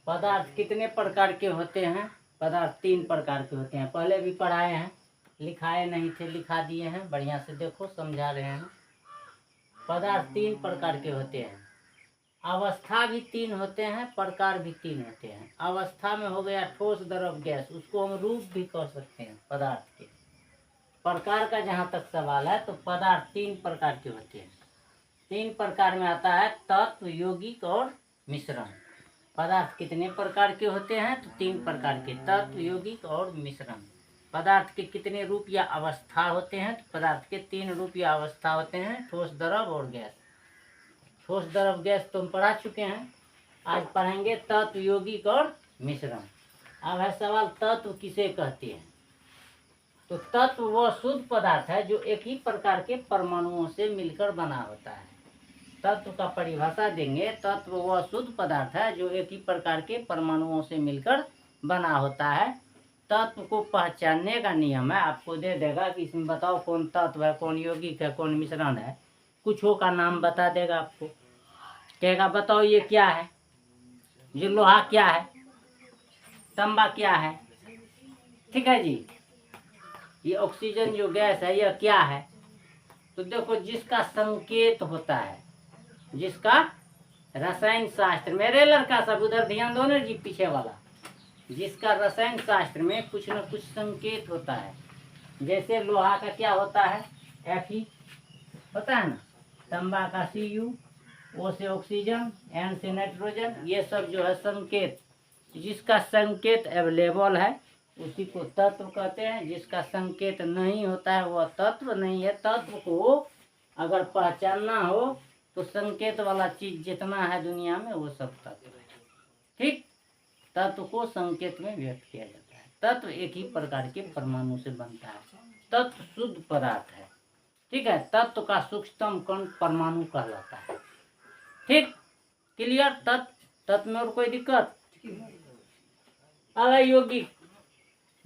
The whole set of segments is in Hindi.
पदार्थ कितने प्रकार के होते हैं? पदार्थ 3 प्रकार के होते हैं। पहले भी पढ़ाए हैं, लिखाए नहीं थे, लिखा दिए हैं। बढ़िया से देखो, समझा रहे हैं। पदार्थ 3 प्रकार के होते हैं। अवस्था भी 3 होते हैं, प्रकार भी 3 होते हैं। अवस्था में हो गया ठोस, द्रव, गैस, उसको हम रूप भी कह सकते हैं पदार्थ के। प्रकार का जहाँ तक सवाल है तो पदार्थ 3 प्रकार के होते हैं। 3 प्रकार में आता है तत्व, यौगिक और मिश्रण। पदार्थ कितने प्रकार के होते हैं? तो 3 प्रकार के, तत्व, यौगिक और मिश्रण। पदार्थ के कितने रूप या अवस्था होते हैं? तो पदार्थ के 3 रूप या अवस्था होते हैं, ठोस, द्रव और गैस। ठोस, द्रव, गैस तो हम पढ़ा चुके हैं। आज पढ़ेंगे तत्व, यौगिक और मिश्रण। अब है सवाल, तत्व किसे कहते हैं? तो तत्व वह शुद्ध पदार्थ है जो एक ही प्रकार के परमाणुओं से मिलकर बना होता है। तत्व का परिभाषा देंगे, तत्व वह शुद्ध पदार्थ है जो एक ही प्रकार के परमाणुओं से मिलकर बना होता है। तत्व को पहचानने का नियम है, आपको दे देगा कि इसमें बताओ कौन तत्व है, कौन यौगिक है, कौन मिश्रण है। कुछों का नाम बता देगा आपको, कहेगा बताओ ये क्या है, ये लोहा क्या है, तांबा क्या है, ठीक है जी, ये ऑक्सीजन जो गैस है यह क्या है। तो देखो, जिसका संकेत होता है, जिसका रसायन शास्त्र, मेरे लड़का सब उधर ध्यान दो ना जी, पीछे वाला, जिसका रसायन शास्त्र में कुछ न कुछ संकेत होता है। जैसे लोहा का क्या होता है? Fe होता है ना, तांबा का Cu, O से ऑक्सीजन, N से नाइट्रोजन, ये सब जो है संकेत। जिसका संकेत अवेलेबल है उसी को तत्व कहते हैं। जिसका संकेत नहीं होता है वह तत्व नहीं है। तत्व को अगर पहचानना हो तो संकेत वाला चीज जितना है दुनिया में वो सब तत्व है, ठीक। तत्व को संकेत में व्यक्त किया जाता है। तत्व एक ही प्रकार के परमाणु से बनता है। तत्व शुद्ध पदार्थ है, ठीक है। तत्व का सूक्ष्मतम कण परमाणु कहलाता है, ठीक, क्लियर। तत्व में और कोई दिक्कत? अब यौगिक,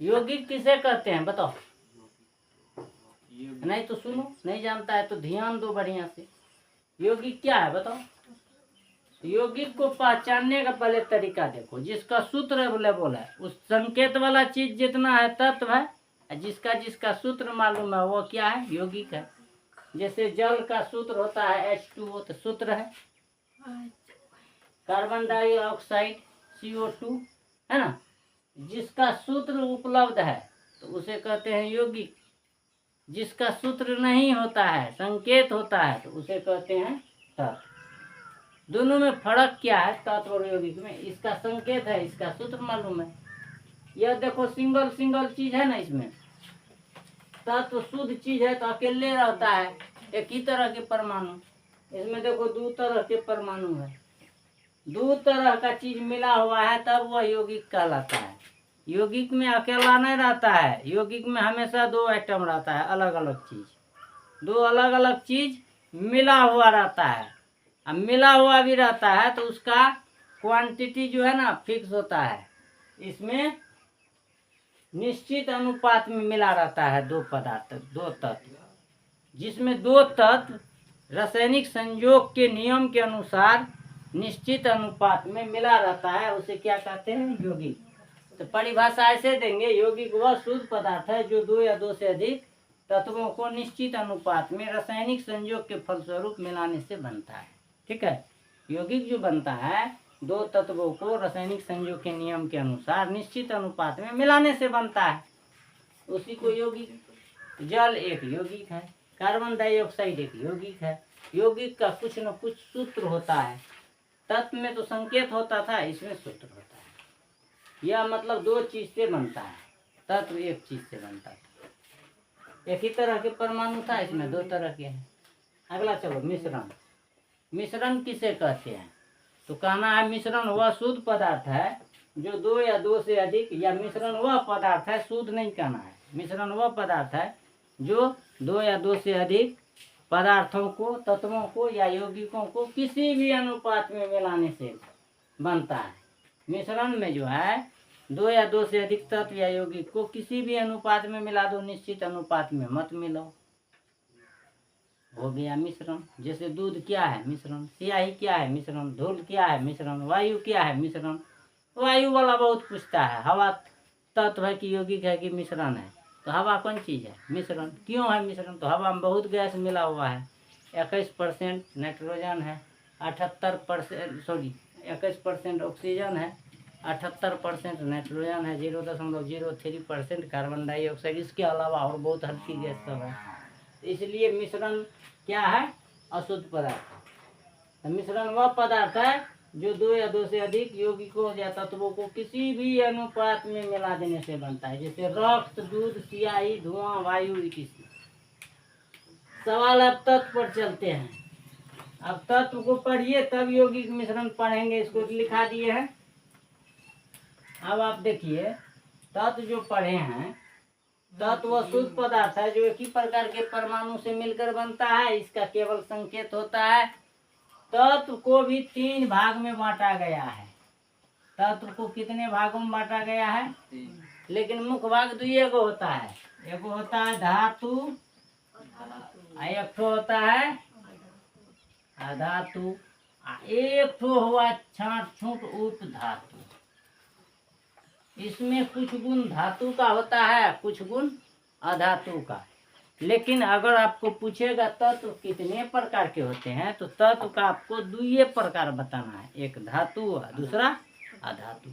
यौगिक किसे कहते हैं बताओ? नहीं तो सुनो, नहीं जानता है तो ध्यान दो बढ़िया से। यौगिक क्या है बताओ? यौगिक को पहचानने का पहले तरीका देखो। जिसका सूत्र अवेलेबल है, उस संकेत वाला चीज जितना है तत्व है, जिसका जिसका सूत्र मालूम है वो क्या है? यौगिक है। जैसे जल का सूत्र होता है H2O, तो सूत्र है कार्बन डाइऑक्साइड CO2, है ना। जिसका सूत्र उपलब्ध है तो उसे कहते हैं यौगिक। जिसका सूत्र नहीं होता है, संकेत होता है, तो उसे कहते हैं तत्व। दोनों में फर्क क्या है तत्व और यौगिक में? इसका संकेत है, इसका सूत्र मालूम है। यह देखो सिंगल सिंगल चीज है ना, इसमें तत्व शुद्ध चीज है तो अकेले रहता है, एक ही तरह के परमाणु। इसमें देखो 2 तरह के परमाणु है, 2 तरह का चीज मिला हुआ है, तब वह यौगिक कहलाता है। यौगिक में अकेला नहीं रहता है, यौगिक में हमेशा 2 आइटम रहता है, अलग अलग चीज, 2 अलग अलग चीज मिला हुआ रहता है। अब मिला हुआ भी रहता है तो उसका क्वांटिटी जो है ना फिक्स होता है। इसमें निश्चित अनुपात में मिला रहता है 2 पदार्थ, 2 तत्व। जिसमें 2 तत्व रासायनिक संयोग के नियम के अनुसार निश्चित अनुपात में मिला रहता है, उसे क्या कहते हैं? यौगिक। तो परिभाषा ऐसे देंगे, यौगिक वह शुद्ध पदार्थ है जो 2 या 2 से अधिक तत्वों को निश्चित अनुपात में रासायनिक संयोग के फलस्वरूप मिलाने से बनता है, ठीक है। यौगिक जो बनता है 2 तत्वों को रासायनिक संयोग के नियम के अनुसार निश्चित अनुपात में मिलाने से बनता है, उसी को यौगिक। जल एक यौगिक है, कार्बन डाइऑक्साइड एक यौगिक है। यौगिक का कुछ न कुछ सूत्र होता है। तत्व में तो संकेत होता था, इसमें सूत्र होता है। यह मतलब 2 चीज से बनता है, तत्व एक चीज से बनता है। एक ही तरह के परमाणु था, इसमें 2 तरह के हैं। अगला चलो, मिश्रण। मिश्रण किसे कहते हैं? तो कहना है मिश्रण वह शुद्ध पदार्थ है जो 2 या 2 से अधिक, या मिश्रण वह पदार्थ है, शुद्ध नहीं कहना है, मिश्रण वह पदार्थ है जो 2 या 2 से अधिक पदार्थों को, तत्वों को या यौगिकों को किसी भी अनुपात में मिलाने से बनता है। मिश्रण में जो है 2 या 2 से अधिक तत्व या यौगिक को किसी भी अनुपात में मिला दो, निश्चित अनुपात में मत मिलाओ, हो गया मिश्रण। जैसे दूध क्या है? मिश्रण। स्याही क्या है? मिश्रण। धूल क्या है? मिश्रण। वायु क्या है? मिश्रण। वायु वाला बहुत पूछता है हवा तत्व है कि यौगिक है कि मिश्रण है। तो हवा कौन चीज़ है? मिश्रण। क्यों है मिश्रण? तो हवा में बहुत गैस मिला हुआ है। 21% नाइट्रोजन है, 78% 21% ऑक्सीजन है, 78% नाइट्रोजन है, 0.03% कार्बन डाइऑक्साइड, इसके अलावा और बहुत हल्की गैस सब है। इसलिए मिश्रण क्या है? अशुद्ध पदार्थ। तो मिश्रण वह पदार्थ है जो दो या दो से अधिक यौगिकों या तत्वों को किसी भी अनुपात में मिला देने से बनता है, जैसे रक्त, दूध, सियाही, धुआं, वायु, etc। सवाल अब तत्व पर चलते हैं। अब तत्व को पढ़िए तब यौगिक मिश्रण पढ़ेंगे। इसको लिखा दिए हैं। अब आप देखिए तत्व जो पढ़े हैं, तत्व शुद्ध पदार्थ है जो एक ही प्रकार के परमाणु से मिलकर बनता है। इसका केवल संकेत होता है। तत्व को भी 3 भाग में बांटा गया है। तत्व को कितने भागों में बांटा गया है? लेकिन मुख्य भाग दुइये को होता है। एक होता है धातु, एक ठो होता है अधातु, एक ठो हुआ छाट छूट उप धातु। इसमें कुछ गुण धातु का होता है, कुछ गुण अधातु का। लेकिन अगर आपको पूछेगा तत्व कितने प्रकार के होते हैं, तो तत्व का आपको दुइये प्रकार बताना है, एक धातु और दूसरा अधातु।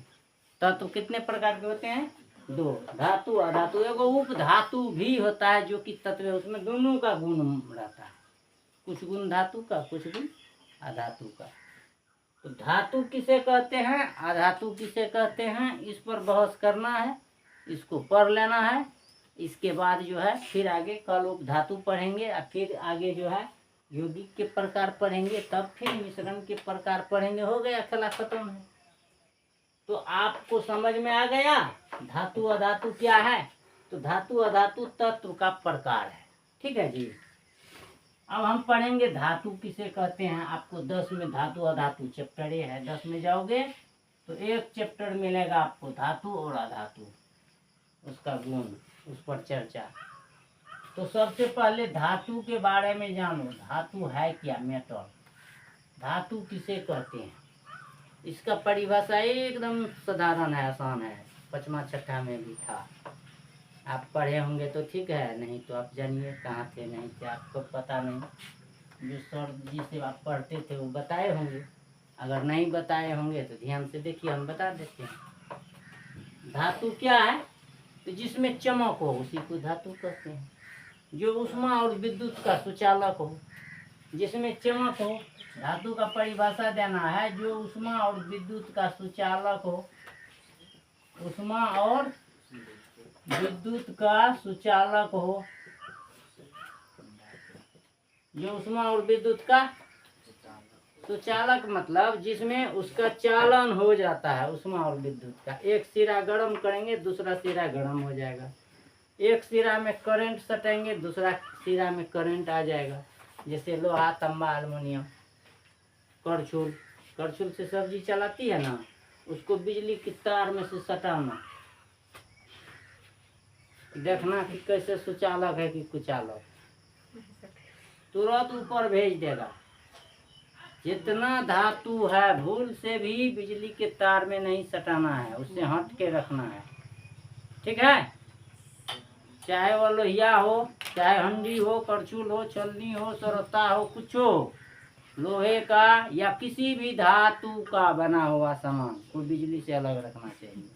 तत्व कितने प्रकार के होते हैं? 2, धातु अधातु। एगो उप धातु भी होता है जो कि तत्व है, उसमें दोनों का गुण रहता है, कुछ गुण धातु का, कुछ गुण अधातु का। तो धातु किसे कहते हैं, अधातु किसे कहते हैं, इस पर बहस करना है, इसको पढ़ लेना है। इसके बाद जो है फिर आगे कल उप धातु पढ़ेंगे और फिर आगे जो है यौगिक के प्रकार पढ़ेंगे, तब फिर मिश्रण के प्रकार पढ़ेंगे। हो गया, खेला खत्म है। तो आपको समझ में आ गया धातु अधातु क्या है? तो धातु अधातु तत्व का प्रकार है। ठीक है जी। अब हम पढ़ेंगे धातु किसे कहते हैं। आपको 10 में धातु अधातु चैप्टर ये है। 10 में जाओगे तो एक चैप्टर मिलेगा आपको धातु और अधातु, उसका गुण, उस पर चर्चा। तो सबसे पहले धातु के बारे में जानो। धातु है क्या? मेटल। धातु किसे कहते हैं? इसका परिभाषा एकदम साधारण है, आसान है, 5वां 6ठा में भी था। आप पढ़े होंगे तो ठीक है, नहीं तो आप जानिए कहाँ थे, नहीं थे आपको पता नहीं। जो सर जी से आप पढ़ते थे वो बताए होंगे, अगर नहीं बताए होंगे तो ध्यान से देखिए, हम बता देते हैं। धातु क्या है? तो जिसमें चमक हो उसी को धातु कहते हैं। जो ऊष्मा और विद्युत का सुचालक हो, जिसमें चमक हो, धातु का परिभाषा देना है। जो ऊष्मा और विद्युत का सुचालक हो, ऊष्मा और विद्युत का सुचालक हो, जो ऊष्मा और विद्युत का सुचालक मतलब जिसमें उसका चालन हो जाता है, ऊष्मा और विद्युत का। एक सिरा गर्म करेंगे, दूसरा सिरा गर्म हो जाएगा। एक सिरा में करंट सटेंगे, दूसरा सिरा में करंट आ जाएगा। जैसे लोहा, तांबा, एल्युमिनियम, करछुल। करछुल से सब्जी चलाती है ना, उसको बिजली की तार में से सटाना, देखना कि कैसे सुचालक है कि कुचालक, तुरंत ऊपर भेज देगा। जितना धातु है भूल से भी बिजली के तार में नहीं सटाना है, उससे हट के रखना है। ठीक है? चाहे वो लोहिया हो, चाहे हंडी हो, करछुल हो, छलनी हो, सरता हो, कुछ हो, लोहे का या किसी भी धातु का बना हुआ सामान को बिजली से अलग रखना चाहिए।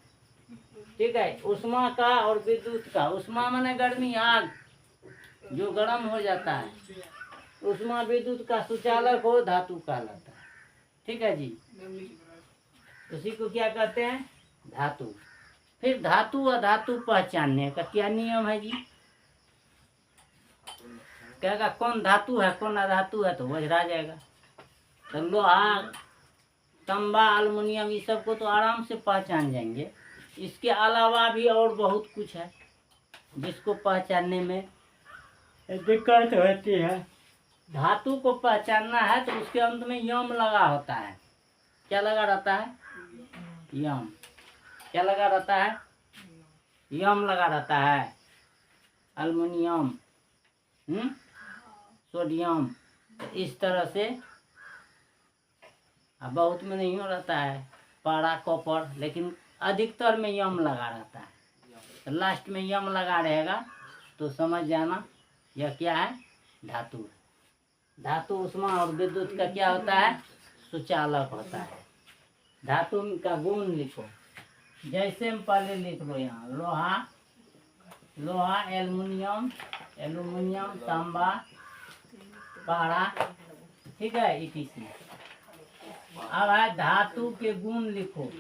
ठीक है? ऊष्मा का और विद्युत का। ऊष्मा माने गर्मी, आग जो गर्म हो जाता है। ऊष्मा विद्युत का सुचालक हो धातु कहलाता है। ठीक है जी। उसी को क्या कहते हैं? धातु। फिर धातु अधातु पहचानने का क्या नियम है जी? कहेगा कौन धातु है कौन अधातु है, तो वजरा जाएगा। तो लोहा, तांबा, एल्युमिनियम, ये सब को तो आराम से पहचान जाएंगे। इसके अलावा भी और बहुत कुछ है जिसको पहचानने में दिक्कत होती है। धातु को पहचानना है तो उसके अंत में यम लगा होता है। क्या लगा रहता है? यम। क्या लगा रहता है? यम लगा रहता है। एल्युमिनियम, सोडियम, तो इस तरह से। अब बहुत में नहीं हो रहता है, पारा कॉपर, लेकिन अधिकतर में यम लगा रहता है। तो लास्ट में यम लगा रहेगा तो समझ जाना यह क्या है, धातु है। धातु ऊष्मा और विद्युत का क्या होता है, सुचालक होता है। धातु का गुण लिखो, जैसे हम पहले लिख लो यहाँ, लोहा, लोहा, एल्युमिनियम, एल्युमिनियम, तांबा, पारा, ठीक है, इटीसी। अब है धातु के गुण लिखो।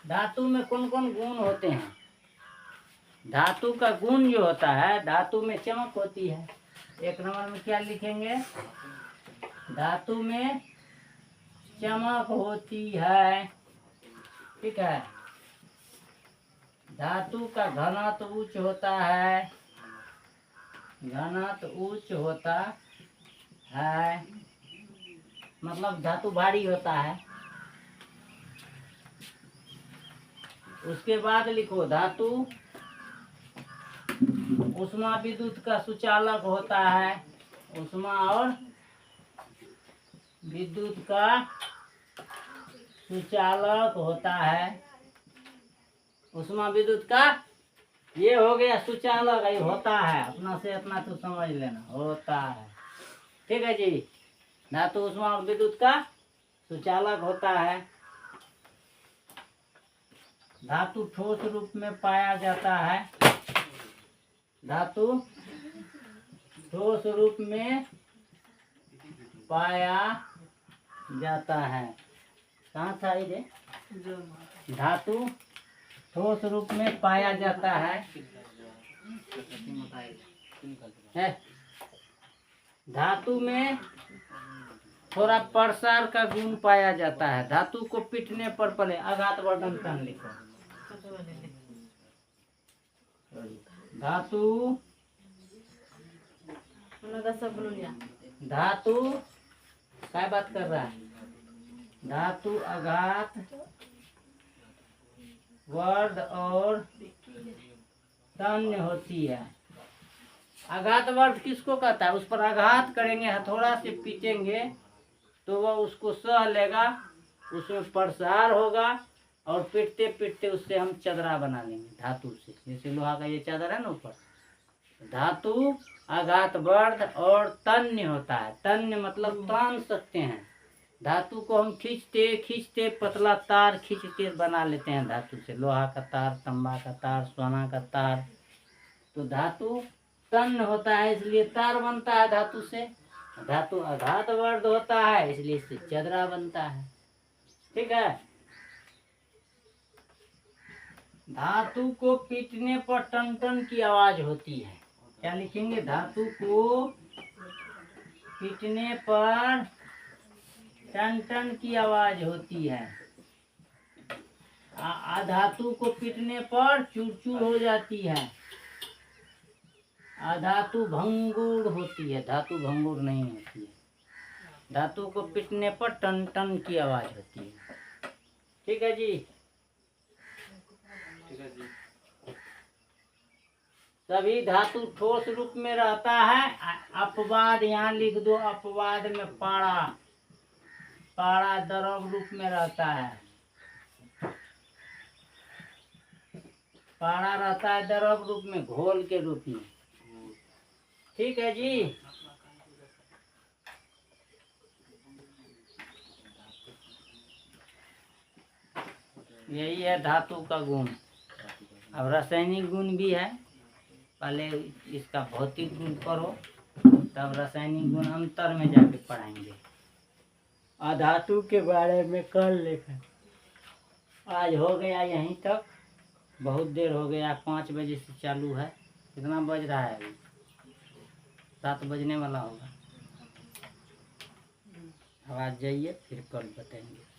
धातु में कौन कौन गुण होते हैं? धातु का गुण जो होता है, धातु में चमक होती है। एक नंबर में क्या लिखेंगे, धातु में चमक होती है, ठीक है। धातु का घनत्व उच्च होता है, घनत्व उच्च होता है, मतलब धातु भारी होता है। उसके बाद लिखो, धातु ऊष्मा विद्युत का सुचालक होता है। ऊष्मा और विद्युत का सुचालक होता है। ऊष्मा विद्युत का ये हो गया सुचालक, ये होता है, अपना से अपना तो समझ लेना, होता है, ठीक है जी। धातु ऊष्मा और विद्युत का सुचालक होता है। धातु ठोस रूप में पाया जाता है। धातु ठोस रूप में पाया जाता है। कहाँ था ये? धातु ठोस रूप में पाया जाता है। धातु में थोड़ा प्रसार का गुण पाया जाता है। धातु को पीटने पर पहले आघात वर्धन कण लिखो। धातु धातु क्या बात कर रहा है? धातु आघात वर्ध और तन्य होती है। आघात वर्ध किसको कहता है? उस पर आघात करेंगे, हथौड़ा से पीटेंगे तो वह उसको सह लेगा, उसमें प्रसार होगा और पीटते पीटते उससे हम चदरा बना लेंगे धातु से। जैसे लोहा का ये चादर है ना ऊपर, धातु आघात वर्ध और तन्य होता है। तन्य मतलब तान सकते हैं। धातु को हम खींचते खींचते पतला तार खींच के बना लेते हैं धातु से। लोहा का तार, तांबा का तार, सोना का तार। तो धातु तन्य होता है, इसलिए तार बनता है धातु से। धातु आघात वर्ध होता है, इसलिए इससे चदरा बनता है, ठीक है। धातु को पीटने पर टन टन की आवाज होती है। क्या लिखेंगे? धातु को पीटने पर टन टन की आवाज होती है। धातु को पीटने पर चूर चूर हो जाती है। धातु भंगुर होती है, धातु भंगुर नहीं होती है। धातु को पीटने पर टन टन की आवाज होती है, ठीक है जी। सभी धातु ठोस रूप में रहता है। अपवाद यहाँ लिख दो, अपवाद में पारा, पारा द्रव रूप में रहता है। पारा रहता है द्रव रूप में, घोल के रूप में, ठीक है जी। यही है धातु का गुण। अब रासायनिक गुण भी है, पहले इसका भौतिक गुण पढ़ो, तब रासायनिक गुण अंतर में जाके पढ़ाएंगे। अधातु के बारे में कल लिखा। आज हो गया यहीं तक, बहुत देर हो गया। 5 बजे से चालू है। कितना बज रहा है अभी? 7 बजने वाला होगा। अब आज जाइए, फिर कल बताएंगे।